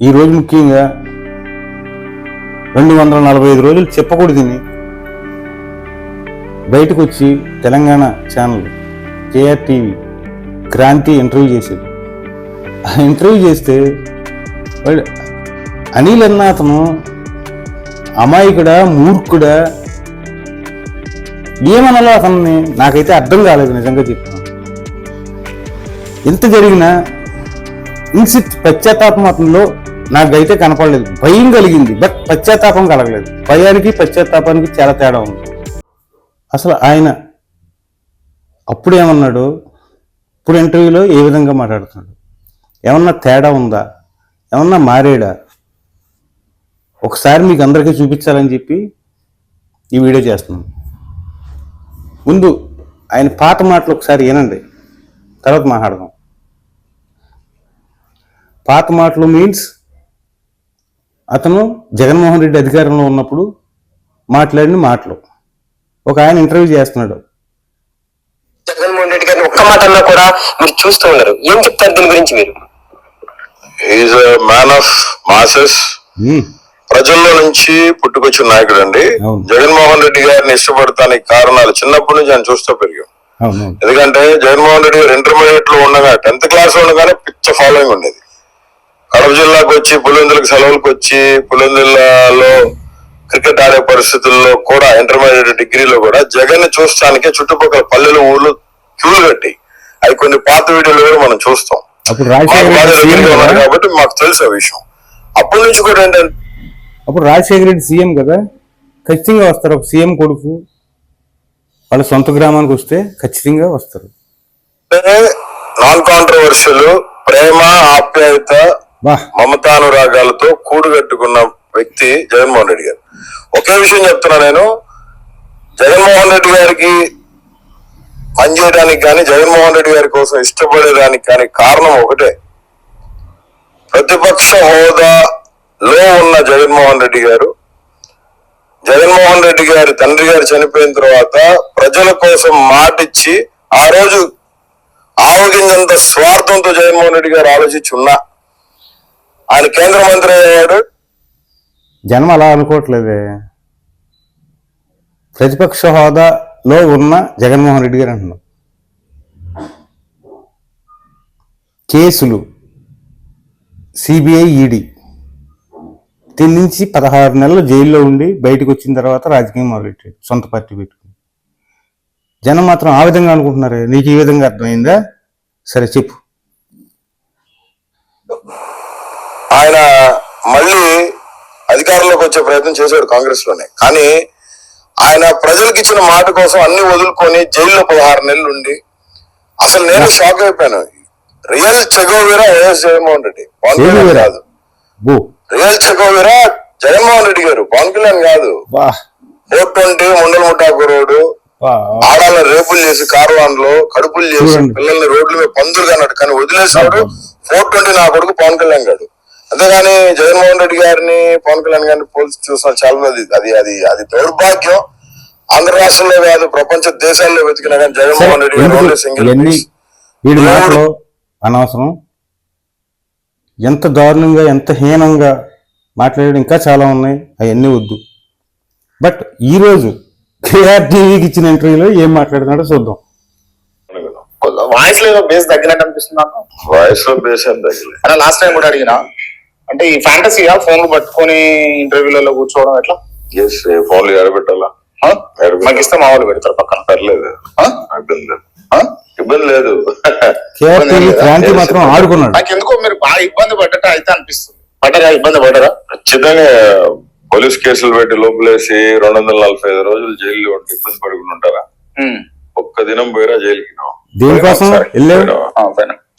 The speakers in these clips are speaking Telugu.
ఈరోజు ముఖ్యంగా 245 రోజులు చెప్పకూడదు బయటకు వచ్చి Telangana channel KR TV Kranti interview చేసేది. ఆ ఇంటర్వ్యూ చేస్తే వాడు అనిల్ అన్న అతను అమాయకుడా మూర్ఖుడా ఏమనాలో అతన్ని నాకైతే అర్థం కాలేదు. నిజంగా చెప్తున్నాను. ఎంత జరిగినా ఇన్సిట్ పశ్చాత్తాపం అతనిలో నాకైతే కనపడలేదు. భయం కలిగింది, బట్ పశ్చాత్తాపం కలగలేదు. భయానికి పశ్చాత్తాపానికి చాలా తేడా ఉంది. అసలు ఆయన అప్పుడేమన్నాడు, ఇప్పుడు ఇంటర్వ్యూలో ఏ విధంగా మాట్లాడుతున్నాడు, ఏమన్నా తేడా ఉందా, ఏమన్నా మారేడా, ఒకసారి మీకు అందరికీ చూపించాలని చెప్పి ఈ వీడియో చేస్తున్నాను. ముందు ఆయన పాత మాటలు ఒకసారి వినండి, తర్వాత మాట్లాడదాం. పాత మాటలు మీన్స్ అతను జగన్మోహన్ రెడ్డి అధికారంలో ఉన్నప్పుడు మాట్లాడిన మాటలు. ఒక ఆయన ఇంటర్వ్యూ చేస్తున్నాడు. జగన్మోహన్ రెడ్డి గారిని ఒక్క మాట అన్నా కూడా మీరు చూస్తూ ఉన్నారు, ఏం చెప్తారు దీని గురించి మీరు? ఈజ్ మ్యాన్ ఆఫ్ మాసెస్, ప్రజల్లో నుంచి పుట్టుకొచ్చిన నాయకుడు అండి. జగన్మోహన్ రెడ్డి గారిని ఇష్టపడటానికి కారణాలు చిన్నప్పటి నుంచి ఆయన చూస్తూ పెరిగాం. ఎందుకంటే జగన్మోహన్ రెడ్డి గారు ఇంటర్మీడియట్ లో ఉండగా 10th క్లాస్ లో ఉండగానే పిచ్చ ఫాలోయింగ్ ఉండేది. కడప జిల్లాకు వచ్చి పులివెందులకు సెలవులకు వచ్చి పులివెందులలో క్రికెట్ ఆడే పరిస్థితుల్లో కూడా ఇంటర్మీడియట్ డిగ్రీలో కూడా జగన్ చూస్తానికి చుట్టుపక్కల పల్లెలు ఊర్లు క్యూలు కట్టి అవి కొన్ని పాత వీడియోలు కూడా మనం చూస్తాం. కాబట్టి మాకు తెలుసు ఆ విషయం. అప్పటి నుంచి కూడా ఏంటంటే అప్పుడు రాజశేఖర రెడ్డి సీఎం కదా, ఖచ్చితంగా వస్తారు. ఒక సీఎం కొడుకు వాళ్ళ సొంత గ్రామానికి వస్తే ఖచ్చితంగా వస్తారు. నాన్ కాంట్రవర్షియల్, ప్రేమ ఆప్యాయత మమతానురాగాలతో కూడుగట్టుకున్న వ్యక్తి జగన్మోహన్ రెడ్డి గారు. ఒకే విషయం చెప్తున్నా నేను, జగన్మోహన్ రెడ్డి గారికి పనిచేయడానికి కానీ జగన్మోహన్ రెడ్డి గారి కోసం ఇష్టపడేదానికి కానీ కారణం ఒకటే, ప్రతిపక్ష హోదాలో ఉన్న జగన్మోహన్ రెడ్డి గారు, జగన్మోహన్ రెడ్డి గారి తండ్రి గారు చనిపోయిన తర్వాత ప్రజల కోసం మాటిచ్చి ఆ రోజు ఆవగింజంత స్వార్థంతో జగన్మోహన్ రెడ్డి గారు ఆలోచించి ఉన్నా ఆయన కేంద్ర మంత్రి అయ్యాడు. జనం అలా అనుకోవట్లేదే. ప్రతిపక్ష హోదాలో ఉన్న జగన్మోహన్ రెడ్డి గారు అంటున్నారు. కేసులు సిబిఐ ఈడీ దీని నుంచి 16 నెలలు జైల్లో ఉండి బయటకు వచ్చిన తర్వాత రాజకీయం మొదలెట్టాడు, సొంత పార్టీ పెట్టుకుని. జనం మాత్రం ఆ విధంగా అనుకుంటున్నారే. నీకు ఈ విధంగా అర్థమైందా? సరే చెప్పు. ఆయన మళ్ళీ అధికారంలోకి వచ్చే ప్రయత్నం చేశాడు కాంగ్రెస్ లోనే, కానీ ఆయన ప్రజలకు ఇచ్చిన మాట కోసం అన్ని వదులుకొని జైల్లో 16 నెలలు ఉండి అసలు నేను షాక్ అయిపోయాను. రియల్ చెగోవీరా వైఎస్ జగన్మోహన్ రెడ్డి, పవన్ కళ్యాణ్ కాదు. రియల్ చెగోవీరా జగన్మోహన్ రెడ్డి గారు, పవన్ కళ్యాణ్ కాదు. 420 ముండల ముఠాకు రోడ్డు, ఆడాలను రేపులు చేసి కార్వాన్ లో కడుపులు చేసి పిల్లల్ని రోడ్ల మీద పందులుగా నడుకని వదిలేసాడు 420 నా కొడుకు పవన్ కళ్యాణ్ గారు. అంతేగాని జగన్మోహన్ రెడ్డి గారిని పవన్ కళ్యాణ్ గారిని పోల్చి చూసిన చాలా మంది అది దౌర్భాగ్యం. ఆంధ్ర రాష్ట్రంలో కాదు, ప్రపంచ దేశాల్లో వెతికినా కానీ జగన్మోహన్ రెడ్డి గారు సింగిల్. వీడి మాటలు అనవసరం. ఎంత దారుణంగా ఎంత హీనంగా మాట్లాడడం ఇంకా చాలా ఉన్నాయి, అవన్నీ వద్దు. బట్ ఈరోజు కేఆర్ టీవీకి ఇచ్చిన ఇంటర్వ్యూలో ఏం మాట్లాడుతున్నాడో చూద్దాం. వాయిస్ లో బేస్ తగ్గినట్టు అనిపిస్తుంది నాకు. వాయిస్ లో బేస్ ఏం తగ్గలేదు. అలా లాస్ట్ టైం కూడా అడిగినా, అంటే ఈ ఫ్యాంటసీగా ఫోన్లు పట్టుకొని ఇంటర్వ్యూలలో కూర్చోవడం ఎట్లా? ఫోన్లు ఎడబెట్టాలా? మాకు ఇస్తే మా వాళ్ళు పెడతారు పక్కన. పర్లేదు, ఇబ్బంది లేదు. మాత్రం ఆడుకున్నాడు. నాకు ఎందుకో మీరు బాగా ఇబ్బంది పడ్డట అయితే అనిపిస్తుంది. పడ్డరా? ఇబ్బంది పడ్డరా? ఖచ్చితంగా పోలీస్ కేసులు పెట్టి లోపలేసి 245 రోజులు జైల్లో ఉంటే ఇబ్బంది పడుకుని ఉంటారా? ఒక్క దినం పోయిరా జైలుకి?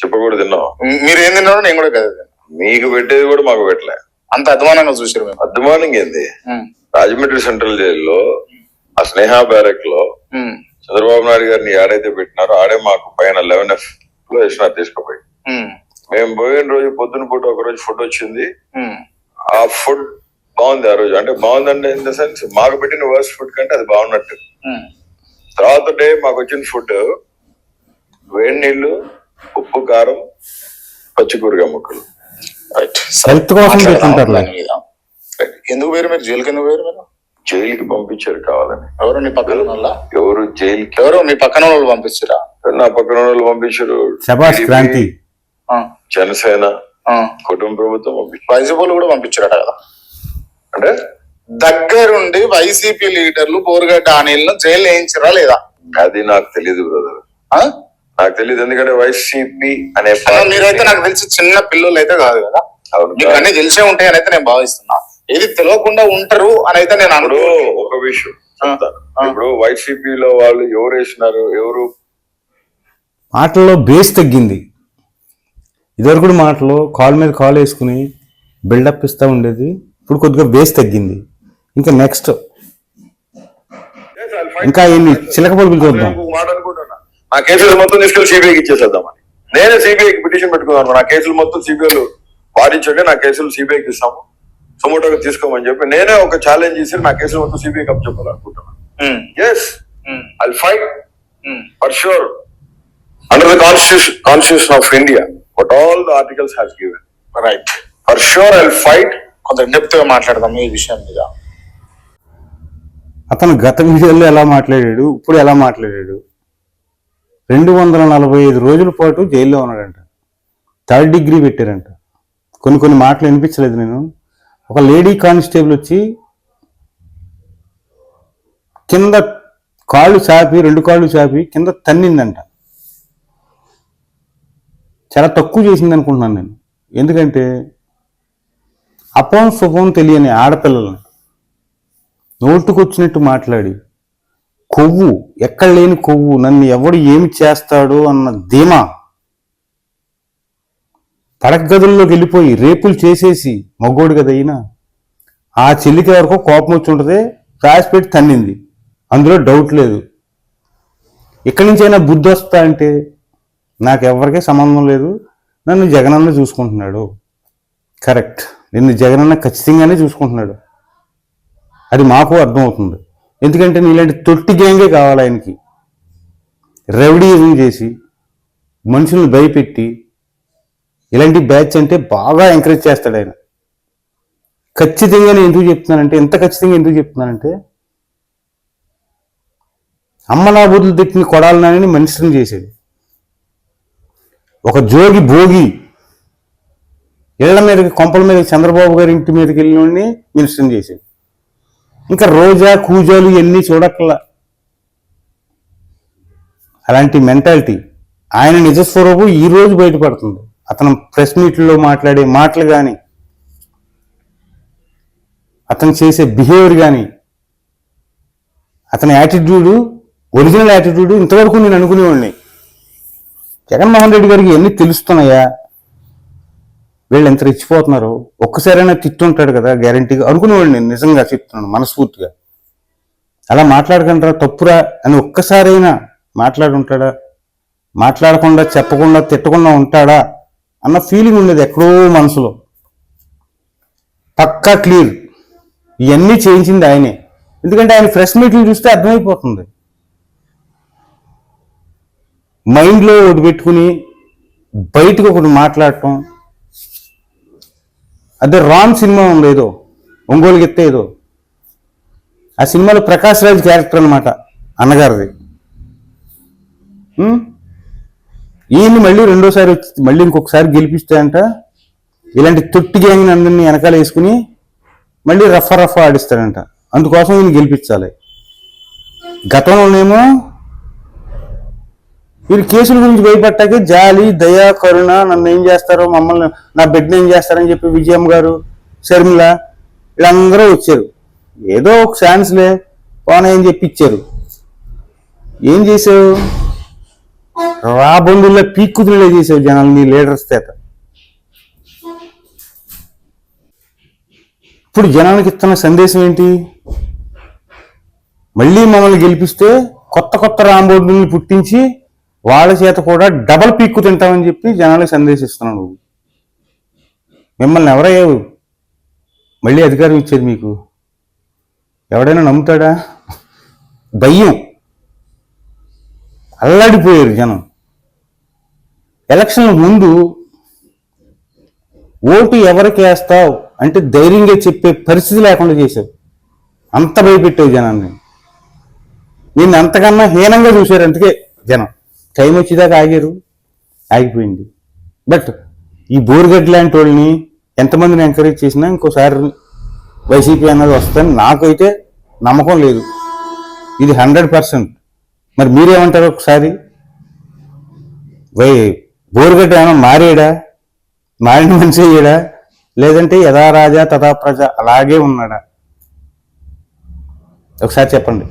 చెప్పకూడదు తిన్నావు. మీరు ఏం తిన్నారో నేను కూడా కదా. మీకు పెట్టేది కూడా మాకు పెట్టలే. అంత అధ్వానంగా చూసారు మేము. అధ్వానంగా ఏంది? రాజమండ్రి సెంట్రల్ జైల్లో ఆ స్నేహ బ్యారెక్ లో చంద్రబాబు నాయుడు గారిని ఆడైతే పెట్టినారో ఆడే మాకు పైన 11F లో వేసినారు తీసుకుపోయి. మేము పోయిన రోజు పొద్దున పూట ఒక రోజు ఫుడ్ వచ్చింది. ఆ ఫుడ్ బాగుంది ఆ రోజు. అంటే బాగుందంటే ఇన్ ద సెన్స్ మాకు పెట్టిన వర్స్ట్ ఫుడ్ కంటే అది బాగున్నట్టు. తర్వాత డే మాకు వచ్చిన ఫుడ్ వేడి నీళ్లు, ఉప్పు, కారం, పచ్చికూరగాయ ముక్కలు. రైట్ హెల్త్ కోసం పెట్టుకుంటారులే. ఎందుకు వేరు మీరు జైలుకి ఎందుకు వేరు మీరు? జైలుకి పంపించారు కావాలని. ఎవరు నీ పక్కన వాళ్ళ? ఎవరు జైలుకి? ఎవరు మీ పక్కన వాళ్ళు పంపించారా? నా పక్కన వాళ్ళు పంపించారు. శభాష్ క్రాంతి. జనసేన కుటుంబ ప్రభుత్వం పంపించారు. వైసీపీ వాళ్ళు కూడా పంపించారట కదా. అంటే దగ్గరుండి వైసీపీ లీడర్లు బోరుగడ్డ అనిల్ను జైలు వేయించరా లేదా? అది నాకు తెలియదు బ్రదర్, నాకు తెలియదు. ఎందుకంటే వైసీపీ అనే మీరైతే నాకు తెలిసి చిన్న పిల్లలు అయితే కాదు కదా, మీకు అన్ని తెలిసే ఉంటాయి అని అయితే నేను భావిస్తున్నా. ఏది తెలియకుండా ఉంటారు అని అయితే నేను అనుకో. ఒక విషయం ఇప్పుడు వైసీపీలో వాళ్ళు ఎవరు వేసినారు, ఎవరు మాటల్లో బేస్ తగ్గింది. ఇదివరకు మాటలో కాల్ మీద కాల్ వేసుకుని బిల్డప్ ఇస్తూ ఉండేది, ఇప్పుడు కొద్దిగా బేస్ తగ్గింది. ఇంకా నెక్స్ట్ ఇంకా ఎన్ని చిలక పలుకులు చూద్దాం. మాట అనుకుంటున్నా, నా కేసులు మొత్తం తీసుకెళ్లి సిబిఐకి ఇచ్చేసేద్దామని. నేనే సిబిఐకి పిటిషన్ పెట్టుకున్నాను, నా కేసులు మొత్తం సిబిఐలు వాదించండి, నా కేసులు సిబిఐకి ఇస్తాము, సుమోటోగా తీసుకోమని చెప్పి నేనే ఒక ఛాలెంజ్ చేసి నా కేసులు మొత్తం సిబిఐకి అప్ చెప్పాలనుకుంటున్నాను. Yes, I fight for sure under the constitution of India what all the articles has given. Right, for sure I'll fight. కొంత డెప్త్ గా మాట్లాడదాం ఈ విషయం మీద. అతను గత వీడియోలో ఎలా మాట్లాడాడు, ఇప్పుడు ఎలా మాట్లాడాడు. 245 రోజుల పాటు జైల్లో ఉన్నాడంట, 3rd డిగ్రీ పెట్టారంట. కొన్ని మాటలు వినిపించలేదు నేను. ఒక లేడీ కానిస్టేబుల్ వచ్చి కింద కాళ్ళు చాపి 2 కాళ్ళు చాపి కింద తన్నిందంట. చాలా తక్కువ చేసింది అనుకుంటున్నాను నేను. ఎందుకంటే అపం శుభం తెలియని ఆడపిల్లల్ని నోటుకొచ్చినట్టు మాట్లాడి, కొవ్వు ఎక్కడ లేని కొవ్వు, నన్ను ఎవడు ఏమి చేస్తాడో అన్న ధీమా, పడగదుల్లోకి వెళ్ళిపోయి రేపులు చేసేసి మగోడు కదా అయినా ఆ చెల్లికి వరకు కోపం వచ్చి ఉంటుంది, రాసిపెట్టి తన్నింది, అందులో డౌట్ లేదు. ఇక్కడి నుంచైనా బుద్ధి వస్తా అంటే నాకెవరికీ సంబంధం లేదు, నన్ను జగనన్న చూసుకుంటున్నాడు. కరెక్ట్, నిన్ను జగనన్న ఖచ్చితంగానే చూసుకుంటున్నాడు, అది మాకు అర్థమవుతుంది. ఎందుకంటే నీలాంటి తొట్టి గ్యాంగే కావాలి ఆయనకి. రెవడీజం చేసి మనుషుల్ని భయపెట్టి ఇలాంటి బ్యాచ్ అంటే బాగా ఎంకరేజ్ చేస్తాడు ఆయన. ఖచ్చితంగా నేను ఎందుకు చెప్తున్నానంటే, ఎంత ఖచ్చితంగా ఎందుకు చెప్తున్నానంటే, అమ్మ నా బుద్ధులు తిట్టిన కొడాలనని మనిషిని చేశాడు. ఒక జోగి భోగి ఇళ్ల మీదకి, కొంపల మీదకి, చంద్రబాబు గారి ఇంటి మీదకి వెళ్ళి మినిస్టర్ని చేశాడు. ఇంకా రోజా కూజాలు ఇవన్నీ చూడక్కల. అలాంటి మెంటాలిటీ ఆయన నిజస్వరూపం ఈ రోజు బయటపడుతుంది. అతను ప్రెస్ మీట్లో మాట్లాడే మాటలు కానీ, అతను చేసే బిహేవియర్ కానీ, అతని యాటిట్యూడు, ఒరిజినల్ యాటిట్యూడ్ ఇంతవరకు నేను అనుకునేవాడిని. జగన్మోహన్ రెడ్డి గారికి ఎన్ని తెలుస్తున్నాయా, వీళ్ళు ఎంత రెచ్చిపోతున్నారు, ఒక్కసారైనా తిట్టుంటాడు కదా గ్యారంటీగా అనుకునేవాడిని నేను. నిజంగా చెప్తున్నాను మనస్ఫూర్తిగా. అలా మాట్లాడకుండా తప్పురా అని ఒక్కసారైనా మాట్లాడుంటాడా, మాట్లాడకుండా చెప్పకుండా తిట్టకుండా ఉంటాడా అన్న ఫీలింగ్ ఉండేది ఎక్కడో మనసులో. పక్కా క్లియర్, ఇవన్నీ చేయించింది ఆయనే. ఎందుకంటే ఆయన ప్రెస్ మీట్లు చూస్తే అర్థమైపోతుంది. మైండ్లో ఒకటి పెట్టుకుని బయటకు ఒకటి మాట్లాడటం. అదే రామ్ సినిమా ఉంది ఏదో, ఒంగోలు గెత్తే ఏదో, ఆ సినిమాలో ప్రకాష్ రాజ్ క్యారెక్టర్ అనమాట అన్నగారిది. ఈయన్ని మళ్ళీ రెండోసారి వచ్చి మళ్ళీ ఇంకొకసారి గెలిపిస్తే అంట ఇలాంటి తొట్టి గ్యాంగ్ అందరినీ వెనకాల వేసుకుని మళ్ళీ రఫ్ ఆడిస్తాడంట. అందుకోసం ఈయన గెలిపించాలి. గతంలోనేమో వీళ్ళు కేసుల గురించి భయపట్టాకే జాలి, దయ, కరుణ, నన్ను ఏం చేస్తారో, మమ్మల్ని నా బిడ్డను ఏం చేస్తారని చెప్పి విజయమ్మ గారు, షర్మిల వీళ్ళందరూ వచ్చారు. ఏదో ఒక ఛాన్స్లే పోనా అని చెప్పి ఇచ్చారు. ఏం చేసావు, రాబందుల్లో పీక్కుతులే చేసావు జనాలు నీ లీడర్స్ చేత. ఇప్పుడు జనానికి ఇస్తున్న సందేశం ఏంటి, మళ్ళీ మమ్మల్ని గెలిపిస్తే కొత్త రాంబోర్డుని పుట్టించి వాళ్ళ చేత కూడా డబల్ పీక్కు తింటామని చెప్పి జనాలకు సందేశిస్తున్నావు నువ్వు. మిమ్మల్ని ఎవరయ్యావు మళ్ళీ అధికారం ఇచ్చేది మీకు? ఎవడైనా నమ్ముతాడా? భయం, అల్లాడిపోయారు జనం. ఎలక్షన్ ముందు ఓటు ఎవరికి వేస్తావు అంటే ధైర్యంగా చెప్పే పరిస్థితి లేకుండా చేశావు. అంత భయపెట్టావు జనాన్ని. నిన్ను అంతకన్నా హీనంగా చూశారు. అందుకే జనం టైం వచ్చేదాకా ఆగారు, ఆగిపోయింది. బట్ ఈ బోరుగడ్డ లాంటి వాళ్ళని ఎంతమందిని ఎంకరేజ్ చేసినా ఇంకోసారి వైసీపీ అన్నది వస్తుందని నాకైతే నమ్మకం లేదు. ఇది 100%. మరి మీరేమంటారు? ఒకసారి బోరుగడ్డ ఏమైనా మారిన మనిషి అయ్యాడా, లేదంటే యథా రాజా తథా ప్రజ అలాగే ఉన్నాడా? ఒకసారి చెప్పండి.